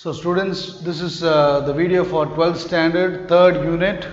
So students, this is the video for 12th standard, 3rd unit,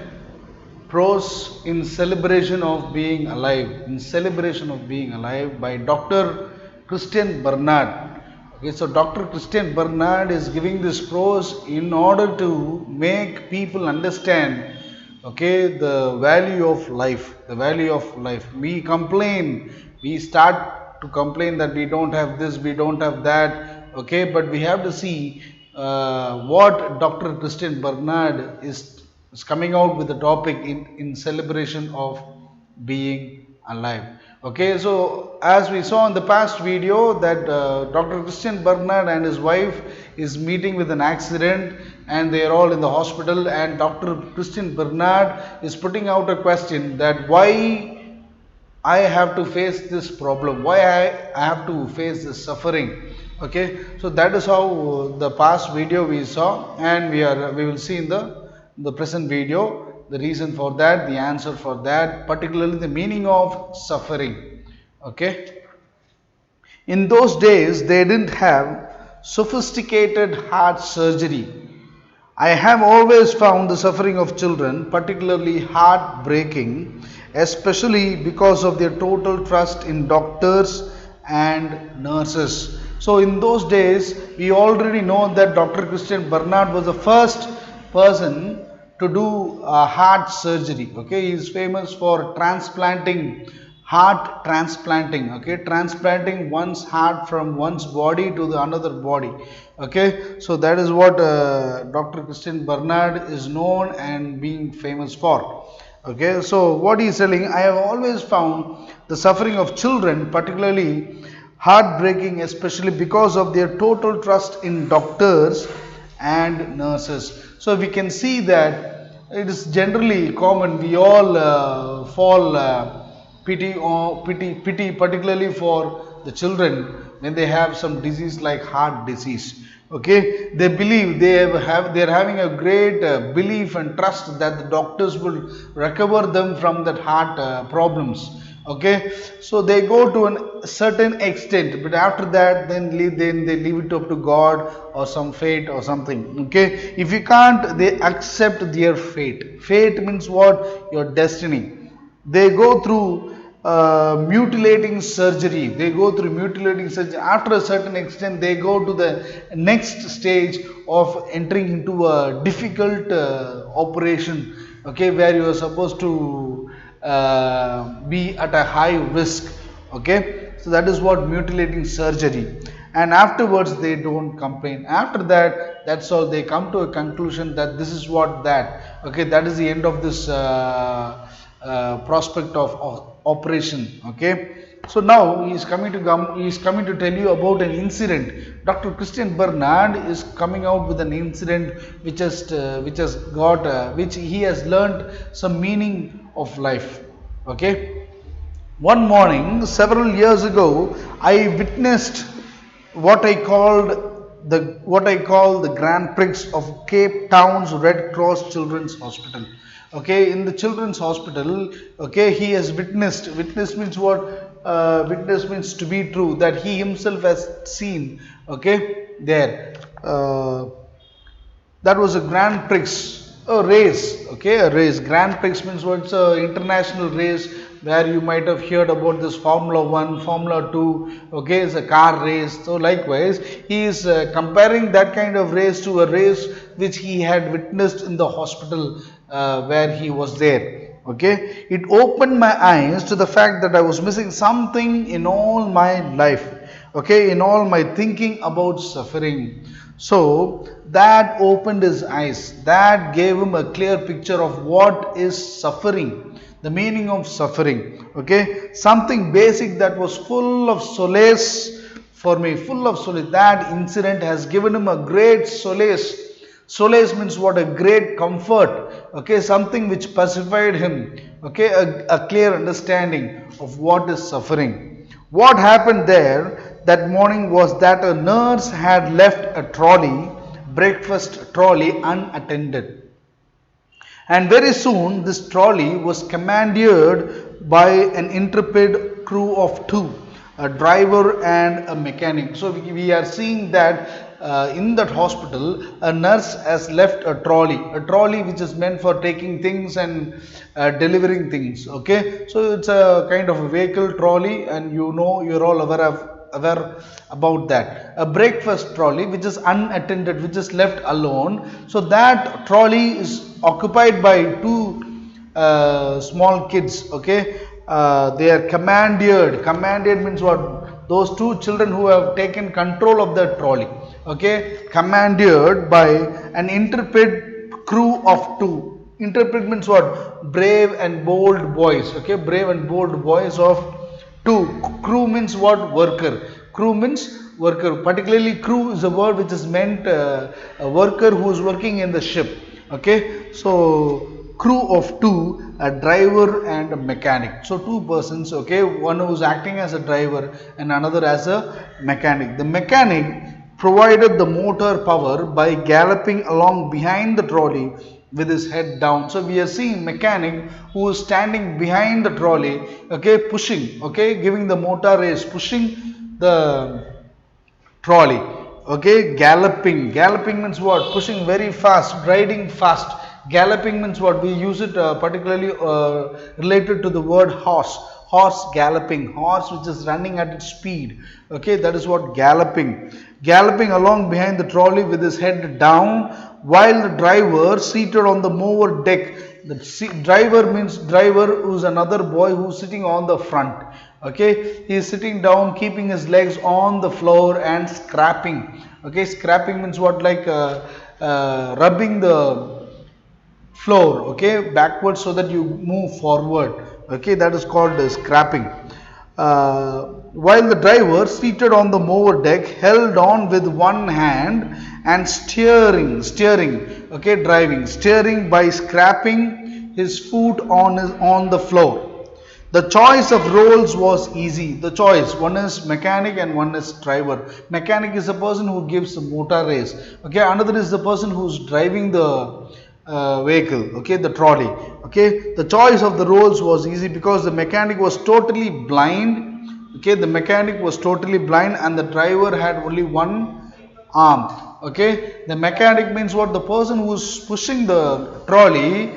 Prose in Celebration of Being Alive, in Celebration of Being Alive by Dr. Christian Bernard. Okay, so Dr. Christian Bernard is giving this prose in order to make people understand, okay, the value of life, the value of life. We complain, we start to complain that we don't have this, we don't have that, okay, but we have to see what Dr. Christian Bernard is coming out with the topic in celebration of being alive. Okay, so as we saw in the past video that Dr. Christian Bernard and his wife is meeting with an accident and they are all in the hospital, and Dr. Christian Bernard is putting out a question that why I have to face this problem, why I have to face this suffering. Okay, so that is how the past video we saw, and we will see in the present video the reason for that, the answer for that, particularly the meaning of suffering. Okay, in those days they didn't have sophisticated heart surgery. I have always found the suffering of children particularly heartbreaking, especially because of their total trust in doctors and nurses. So in those days, we already know that Dr. Christian Bernard was the first person to do heart surgery. Okay, he is famous for heart transplanting. Okay, transplanting one's heart from one's body to the another body. Okay, so that is what Dr. Christian Bernard is known and being famous for. Okay, so what he is telling, I have always found the suffering of children particularly heartbreaking, especially because of their total trust in doctors and nurses. So we can see that it is generally common, we all fall pity particularly for the children when they have some disease like heart disease. Okay, they believe they are having a great belief and trust that the doctors will recover them from that heart problems. Okay, so they go to a certain extent, but after that then they leave it up to God or some fate or something. Okay, if you can't, they accept their fate means what? Your destiny. They go through mutilating surgery. After a certain extent, they go to the next stage of entering into a difficult operation, okay, where you are supposed to be at a high risk. Okay, so that is what mutilating surgery. And afterwards they don't complain. After that, that's all, they come to a conclusion that this is what that, okay, that is the end of this prospect of operation. Okay, so now he is coming to tell you about an incident. Dr. Christian Bernard is coming out with an incident which he has learned some meaning of life. Okay, one morning several years ago, I witnessed what I call the Grand Prix of Cape Town's Red Cross Children's Hospital. Okay, in the children's hospital, okay, he has witnessed. Witness means what? Witness means to be true, that he himself has seen. Okay, there. That was a Grand Prix, a race. Okay, a race. Grand Prix means what? It's an international race where you might have heard about this Formula 1, Formula 2. Okay, it's a car race. So likewise, he is comparing that kind of race to a race which he had witnessed in the hospital where he was there. Okay, it opened my eyes to the fact that I was missing something in all my life. Okay, in all my thinking about suffering. So that opened his eyes, that gave him a clear picture of what is suffering, the meaning of suffering. Okay, something basic that was full of solace for me, full of solace. That incident has given him a great solace. Solace means what? A great comfort. Okay, something which pacified him. Okay, a clear understanding of what is suffering. What happened there that morning was that a nurse had left a breakfast trolley unattended. And very soon this trolley was commandeered by an intrepid crew of two. a driver and a mechanic. So we are seeing that in that hospital, a nurse has left a trolley which is meant for taking things and delivering things. Okay, so it's a kind of a vehicle trolley, and you're all aware about that. A breakfast trolley which is unattended, which is left alone. So that trolley is occupied by two small kids. Okay, they are commanded means what? Those two children who have taken control of the trolley. Okay, commanded by an intrepid crew of two. Intrepid means what? Brave and bold boys. Okay, brave and bold boys of two. Crew means what? Worker. Crew means worker. Particularly crew is a word which is meant a worker who is working in the ship. Okay, so crew of two, a driver and a mechanic. So two persons. Okay, one who is acting as a driver and another as a mechanic. The mechanic provided the motor power by galloping along behind the trolley with his head down. So we are seeing mechanic who is standing behind the trolley, okay, pushing, okay, giving the motor race, pushing the trolley. Okay, galloping means what? Pushing very fast, riding fast. Galloping means what? We use it particularly related to the word horse galloping, horse which is running at its speed. Okay, that is what galloping along behind the trolley with his head down, while the driver seated on the mower deck. The driver means driver who is another boy who is sitting on the front. Okay, he is sitting down, keeping his legs on the floor and scrapping. Okay, scrapping means what? Like rubbing the floor, okay, backwards so that you move forward. Okay, that is called scrapping. While the driver seated on the mower deck held on with one hand and steering, okay, steering by scrapping his foot on the floor. The choice of roles was easy. The choice, one is mechanic and one is driver. Mechanic is the person who gives the motor race. Okay, another is the person who is driving the vehicle, okay, the trolley. Okay, the choice of the roles was easy because the mechanic was totally blind. Okay, the mechanic was totally blind and the driver had only one arm. Okay, the mechanic means what? The person who is pushing the trolley,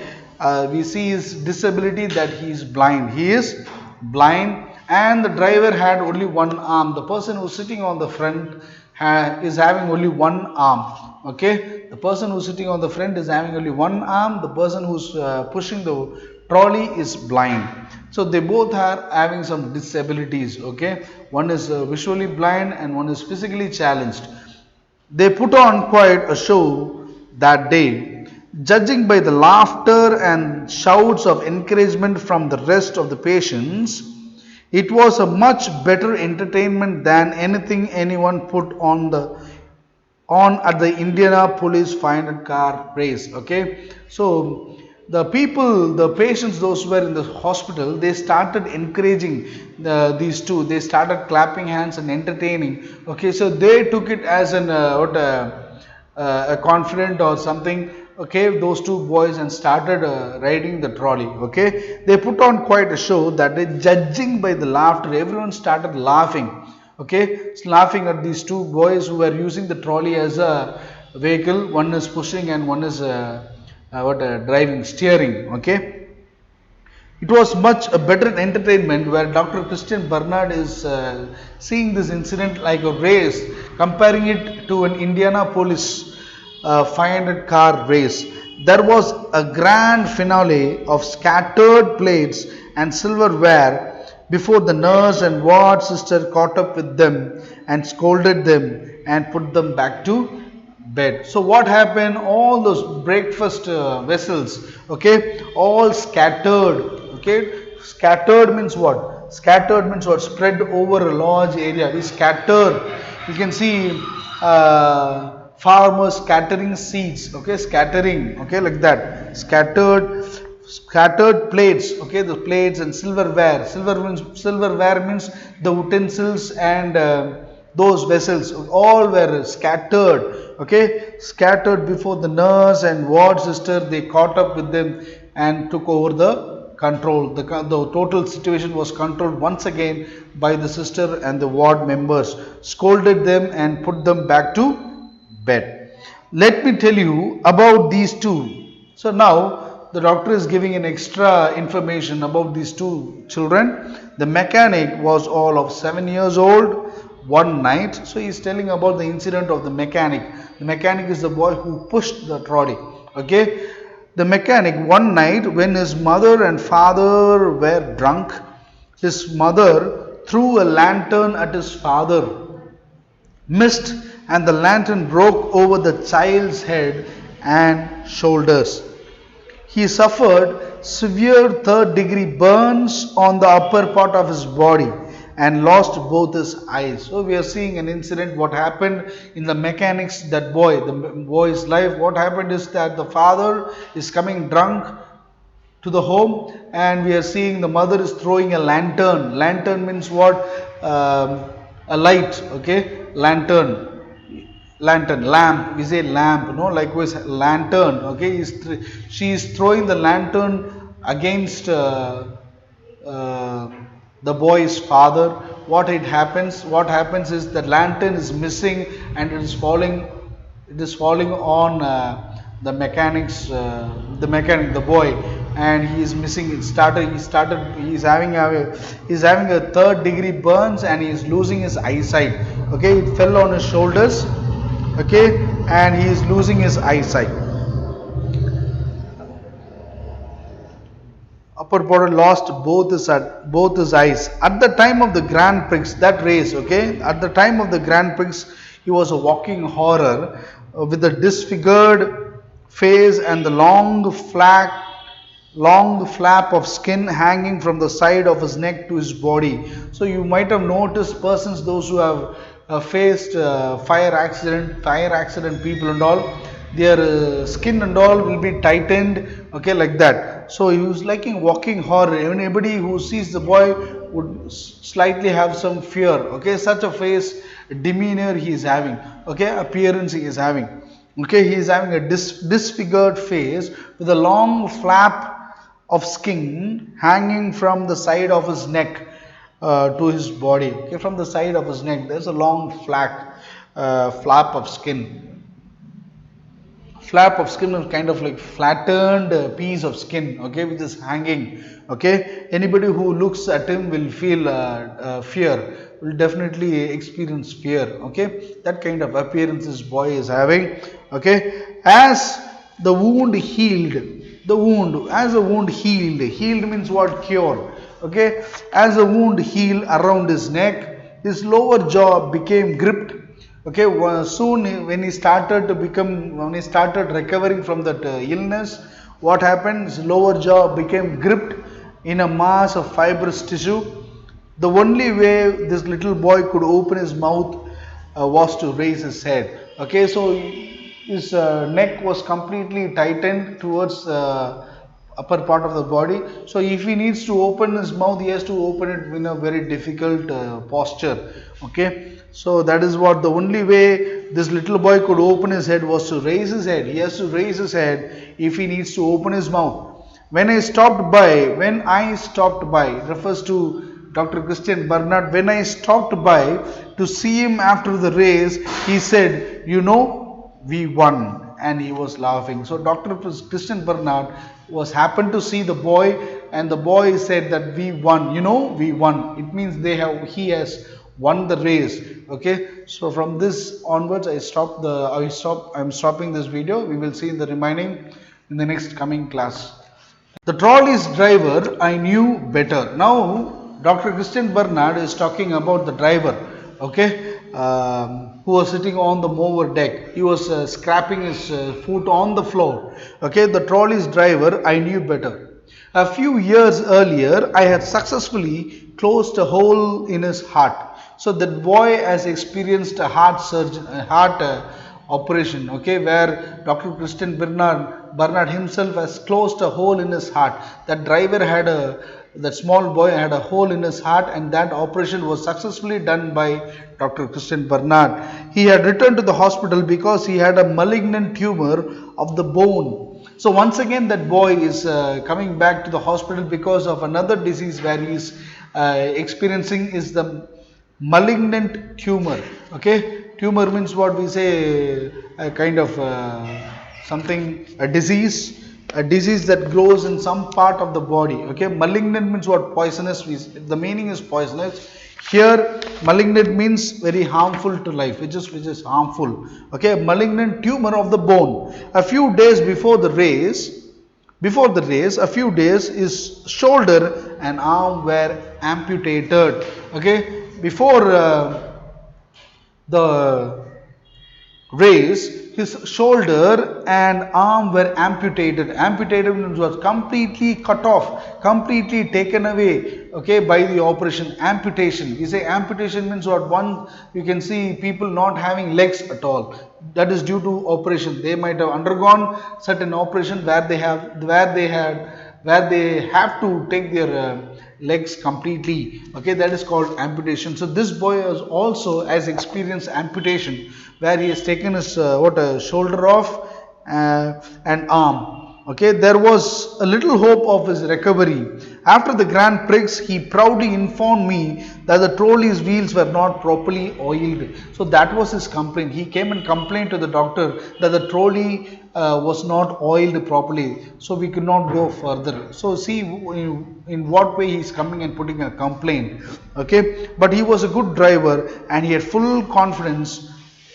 we see his disability, that he is blind. He is blind, and the driver had only one arm. The person who is sitting on the front is having only one arm. Okay, the person who is sitting on the front is having only one arm. The person who is pushing the trolley is blind. So they both are having some disabilities. Okay, one is visually blind and one is physically challenged. They put on quite a show that day. Judging by the laughter and shouts of encouragement from the rest of the patients, it was a much better entertainment than anything anyone put on at the Indianapolis 500 car race. Okay, so the patients, those who were in the hospital, they started encouraging these two. They started clapping hands and entertaining. Okay, so they took it as a confident or something. Okay, those two boys, and started riding the trolley. Okay, they put on quite a show that day. Judging by the laughter, everyone started laughing. Okay, laughing at these two boys who were using the trolley as a vehicle. One is pushing and one is driving, steering. Okay, it was much a better entertainment, where Dr. Christian Barnard is seeing this incident like a race, comparing it to an Indianapolis 500 car race. There was a grand finale of scattered plates and silverware before the nurse and ward sister caught up with them and scolded them and put them back to bed. So what happened? All those breakfast vessels, okay, all scattered. Okay, scattered means what? Scattered means what? Spread over a large area. We scattered. You can see farmers scattering seeds. Okay, scattering. Okay, like that. Scattered plates. Okay, the plates and silverware. Silverware means the utensils and those vessels all were scattered. Okay, scattered before the nurse and ward sister. They caught up with them and took over the control. The total situation was controlled once again. by the sister and the ward members, scolded them and put them back to bed. Let me tell you about these two. So now the doctor is giving an extra information about these two children. The mechanic was all of 7 years old. One night, so he is telling about the incident of the mechanic. The mechanic is the boy who pushed the trolley. Okay, the mechanic, one night when his mother and father were drunk, his mother threw a lantern at his father, missed, and the lantern broke over the child's head and shoulders. He suffered severe third-degree burns on the upper part of his body and lost both his eyes. So we are seeing an incident what happened in the mechanics, that boy, the boy's life. What happened is that the father is coming drunk to the home, and we are seeing the mother is throwing a lantern. Lantern means what? A light, okay? Lantern, lamp, we say lamp, no, likewise lantern, okay? She is throwing the lantern against the boy's father. What happens is that lantern is missing and it is falling on the the boy, and he is missing. He's having a third degree burns, and he is losing his eyesight. Okay, it fell on his shoulders, okay, and he is losing his eyesight. Upper body lost both his eyes. At the time of the Grand Prix, that race, okay, at the time of the Grand Prix, he was a walking horror with a disfigured face and the long flap of skin hanging from the side of his neck to his body. So you might have noticed persons, those who have faced fire accident people and all, their skin and all will be tightened, okay, like that. So he was like a walking horror. Anybody who sees the boy would slightly have some fear, okay. Such a face, demeanor he is having, okay, appearance he is having, okay. He is having a disfigured face with a long flap of skin hanging from the side of his neck to his body, okay. From the side of his neck there's a long flap of skin. Flap of skin is kind of like flattened piece of skin, okay, which is hanging, okay. Anybody who looks at him will feel fear, will definitely experience fear, okay. That kind of appearance this boy is having, okay. As the wound healed, healed means what? Cure, okay. As the wound healed around his neck, his lower jaw became gripped. Okay, soon when he started recovering from that illness, what happened? His lower jaw became gripped in a mass of fibrous tissue. The only way this little boy could open his mouth was to raise his head. Okay, so his neck was completely tightened towards upper part of the body. So if he needs to open his mouth, he has to open it in a very difficult posture. Okay. So that is what the only way this little boy could open his head was to raise his head. He has to raise his head if he needs to open his mouth. When I stopped by, refers to Dr. Christian Barnard. When I stopped by to see him after the race, he said, "You know, we won," and he was laughing. So Dr. Christian Barnard happened to see the boy, and the boy said that we won. You know, we won. It means he has won the race. Okay, so from this onwards I'm stopping this video. We will see in the remaining in the next coming class. The trolley's driver I knew better. Now Dr. Christian Barnard is talking about the driver, okay, who was sitting on the mower deck. He was scraping his foot on the floor. Okay, the trolley's driver I knew better. A few years earlier, I had successfully closed a hole in his heart. So that boy has experienced a heart operation, okay, where Dr. Christian Barnard himself has closed a hole in his heart. That small boy had a hole in his heart, and that operation was successfully done by Dr. Christian Barnard. He had returned to the hospital because he had a malignant tumor of the bone. So once again that boy is coming back to the hospital because of another disease where he is experiencing is the malignant tumor. Okay, tumor means what we say, a kind of something, a disease that grows in some part of the body. Okay, malignant means what? Poisonous. The meaning is poisonous. Here, malignant means very harmful to life, which is harmful. Okay, malignant tumor of the bone. A few days before the race, a few days, his shoulder and arm were amputated. Okay, before the race, his shoulder and arm were amputated. Amputated means was completely cut off, completely taken away, okay, by the operation. Amputation. You say amputation means what? One, you can see people not having legs at all. That is due to operation. They might have undergone certain operation where they have to take their legs completely. Okay, that is called amputation. So this boy has experienced amputation, where he has taken his shoulder off and arm. Okay, there was a little hope of his recovery. After the Grand Prix, he proudly informed me that the trolley's wheels were not properly oiled. So that was his complaint. He came and complained to the doctor that the trolley was not oiled properly, so we could not go further. So see in what way he is coming and putting a complaint. Okay, but he was a good driver and he had full confidence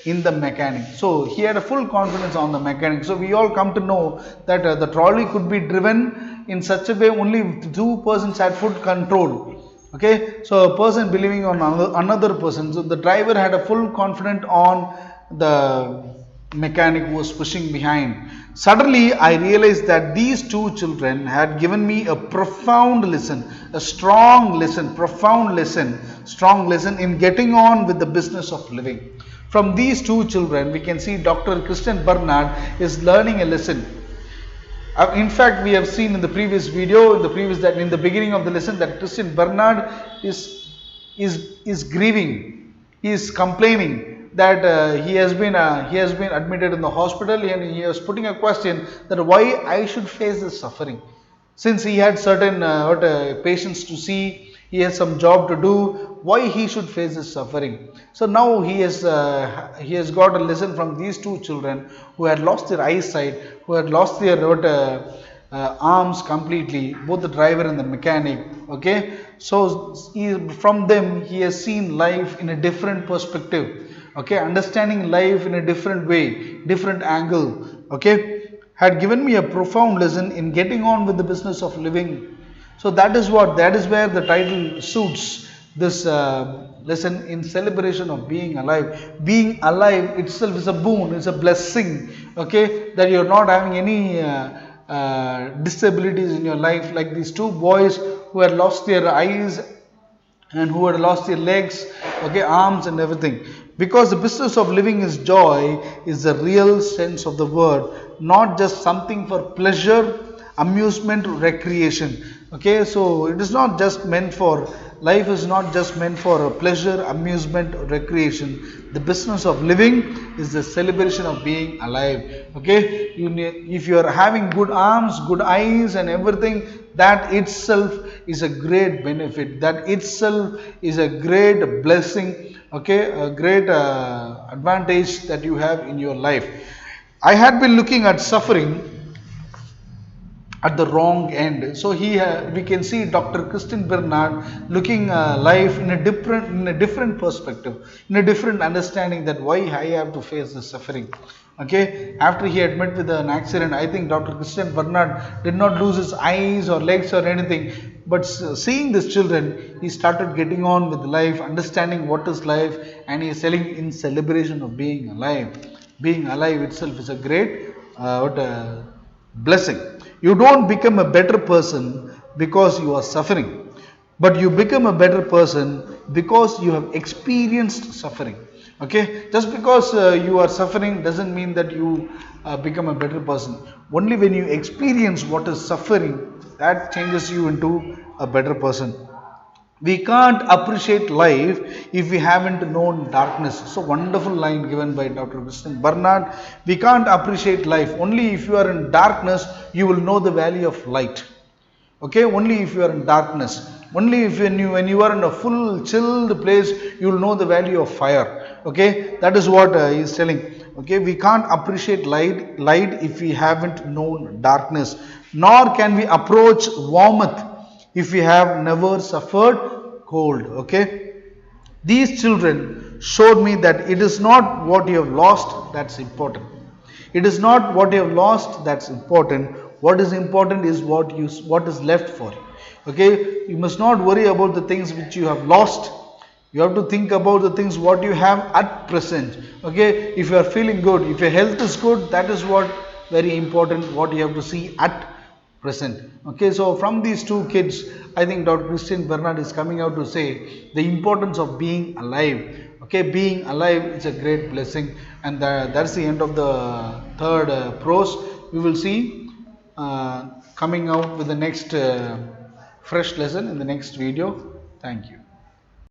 in the mechanic. So he had a full confidence on the mechanic. So we all come to know that the trolley could be driven in such a way only if two persons had full control. Okay, so a person believing on another person. So the driver had a full confidence on the mechanic who was pushing behind. Suddenly I realized that these two children had given me a profound lesson, a strong lesson, profound lesson, strong lesson in getting on with the business of living. From these two children, we can see Dr. Christian Barnard is learning a lesson. In fact, we have seen in the previous video, in the beginning of the lesson, that Christian Barnard is grieving. He is complaining that he has been admitted in the hospital, and he was putting a question that why I should face this suffering, since he had certain patients to see. He has some job to do. Why he should face this suffering? So now he has got a lesson from these two children who had lost their eyesight, who had lost their arms completely, both the driver and the mechanic. Okay, so from them he has seen life in a different perspective. Okay, understanding life in a different way, different angle. Okay, had given me a profound lesson in getting on with the business of living. So that is where the title suits this lesson, in celebration of being alive. Being alive itself is a boon, it's a blessing. Okay, that you're not having any disabilities in your life, like these two boys who had lost their eyes and who had lost their legs, okay, arms and everything. Because the business of living is joy, is the real sense of the word, not just something for pleasure, amusement, recreation. Okay, so it is not just meant for, life is not just meant for pleasure, amusement, recreation. The business of living is the celebration of being alive. Okay, if you are having good arms, good eyes and everything, that itself is a great benefit. That itself is a great blessing. Okay, a great advantage that you have in your life. I had been looking at suffering at the wrong end. So we can see Dr. Christian Barnard looking life in a different perspective, in a different understanding, that why I have to face this suffering. Okay, after he had met with an accident, I think Dr. Christian Barnard did not lose his eyes or legs or anything, but seeing these children, he started getting on with life, understanding what is life, and he is telling in celebration of being alive. Being alive itself is a great blessing. You don't become a better person because you are suffering, but you become a better person because you have experienced suffering. Okay, just because you are suffering doesn't mean that you become a better person. Only when you experience what is suffering, that changes you into a better person. We can't appreciate life if we haven't known darkness. So wonderful line given by Dr. Christian Barnard. We can't appreciate life. Only if you are in darkness, you will know the value of light. Okay, only if you are in darkness. Only if when you are in a full chilled place, you will know the value of fire. Okay, that is what he is telling. Okay, we can't appreciate light if we haven't known darkness, nor can we approach warmth if we have never suffered cold. Okay, these children showed me that it is not what you have lost that's important. It is not what you have lost that's important. What is important is what is left for you. Okay, you must not worry about the things which you have lost. You have to think about the things what you have at present. Okay, if you are feeling good, if your health is good, that is what very important, what you have to see at present. Okay, so from these two kids, I think Dr. Christian Bernard is coming out to say the importance of being alive. Okay, being alive is a great blessing, and that's the end of the third prose. We will see coming out with the next fresh lesson in the next video. Thank you.